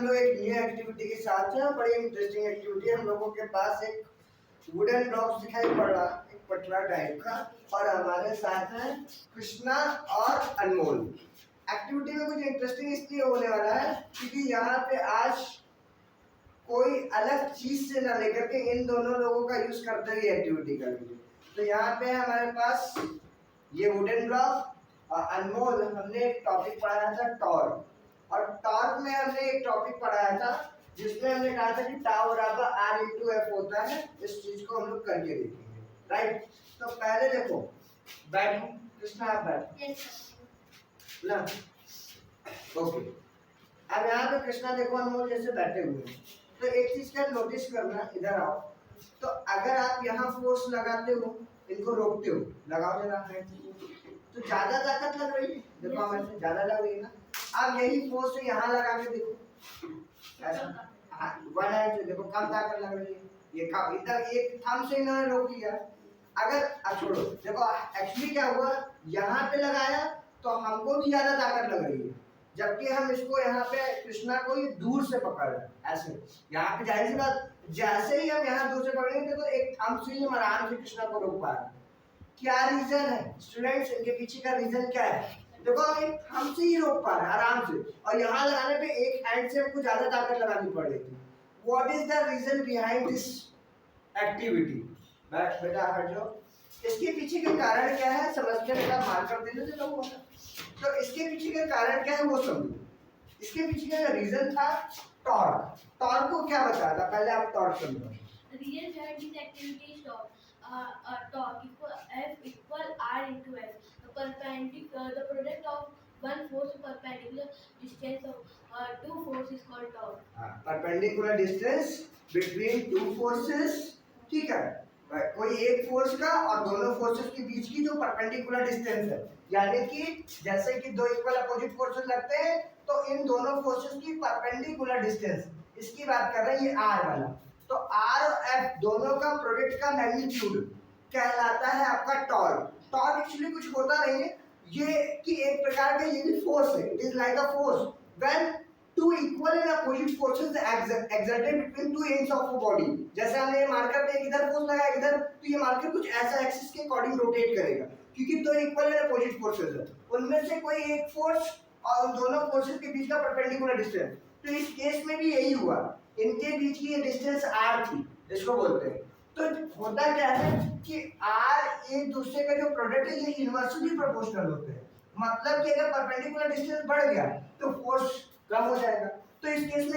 लोग एक new activity के साथ है, बड़ी इंटरेस्टिंग एक्टिविटी है। हम लोगों के पास एक वुडन ब्लॉक्स दिखाई पड़ रहा है, एक पटला टाइप का, और हमारे साथ है कृष्णा और अनमोल। एक्टिविटी में कुछ इंटरेस्टिंग इसलिए होने वाला है क्योंकि यहाँ पे आज कोई अलग चीज से ना लेकर के इन दोनों लोगों का यूज करते हुए एक्टिविटी करेंगे। तो यहाँ पे हमारे पास ये वुडन ब्लॉक और अनमोल, हमने एक टॉपिक पढ़ाया था टॉर्क, और टॉर्क में हमने एक टॉपिक पढ़ाया था जिसमें हमने कहा था कि टाउ बराबर आर इंटू एफ होता है। इस चीज को हम लोग करके देखेंगे, राइट। तो पहले देखो, बैठो कृष्णा, आप बैठो ना, ओके। अब यहाँ पे कृष्णा देखो, अनमोल जैसे बैठे हुए हैं, तो एक चीज का नोटिस करना, इधर आओ। तो अगर आप यहाँ फोर्स लगाते हो, इनको रोकते हो, लगाओ जरा, तो ज्यादा ताकत लग रही है, देखो हमें ज्यादा लग रही है ना। अब यही फोर्स यहाँ लगा के देखो, ऐसा वन हैंड से देखो, कम ताकत लग रही है। ये कम, इधर एक थंब से इन्होंने रोक लिया। अगर छोड़ो, देखो एक्चुअली क्या हुआ, यहाँ पे लगाया तो हमको भी ज्यादा ताकत लग रही है, जबकि हम इसको यहाँ पे कृष्णा को ये दूर से पकड़ रहे हैं ऐसे। यहाँ पे जाहिर सी बात, जैसे ही हम यहाँ दूर से पकड़ेंगे तो एक थंब से ही हम आराम से कृष्णा को रोक पा रहे हैं। क्या रीजन है स्टूडेंट्स, इनके पीछे का रीजन क्या है? देखो हम एक थंब से ही रोक पा रहे हैं आराम से, और यहाँ लगाने पे एक हैंड से हमको ज्यादा ताकत लगानी पड़ रही थी। What is the reason behind this activity? बेटा हट जाओ। इसके पीछे के कारण क्या है समझते हैं, मार्कर देने से लोगों को। तो इसके पीछे का कारण क्या है वो समझो। इसके पीछे का रीजन था टॉर्क। टॉर्क को क्या बताया था, पहले आप टॉर्क समझो। Real behind this activity is torque equal F equal R into S. The product of one force perpendicular distance of two forces is called torque. Perpendicular distance between two forces, ठीक है। कोई एक force का और दोनों forces के बीच की जो परपेंडिकुलर डिस्टेंस है, यानी कि जैसे कि दो इक्वल अपोजिट फोर्सेस लगते हैं तो इन दोनों फोर्सेस की परपेंडिकुलर डिस्टेंस, इसकी बात कर रहे हैं, ये आर वाला। तो आर और एफ दोनों का प्रोडक्ट का मैग्नीट्यूड कहलाता है आपका टॉर्क। टॉर्क एक्चुअली कुछ होता नहीं है, ये कि एक प्रकार का ये भी फोर्स है। It is like a force when two equal and opposite forces exerted between two ends of a body। जैसे हमने ये मार्कर पे इधर फोर्स लगाया इधर, तो ये मार्कर कुछ ऐसा एक्सिस के अकॉर्डिंग रोटेट करेगा, क्योंकि दो इक्वल एंड अपोजिट फोर्सेस है, उनमें से कोई एक फोर्स और उन दोनों फोर्सेस के बीच का परपेंडिकुलर डिस्टेंस। तो इस केस में भी यही हुआ, इनके बीच की ये डिस्टेंस r थी, इसको बोलते हैं। तो होता क्या है कि r एक दूसरे का जो प्रोडक्ट है ये इनवर्सली प्रोपोर्शनल होते हैं। मतलब कि अगर परपेंडिकुलर डिस्टेंस बढ़ गया तो फोर्स कम हो जाएगा। तो इस केस में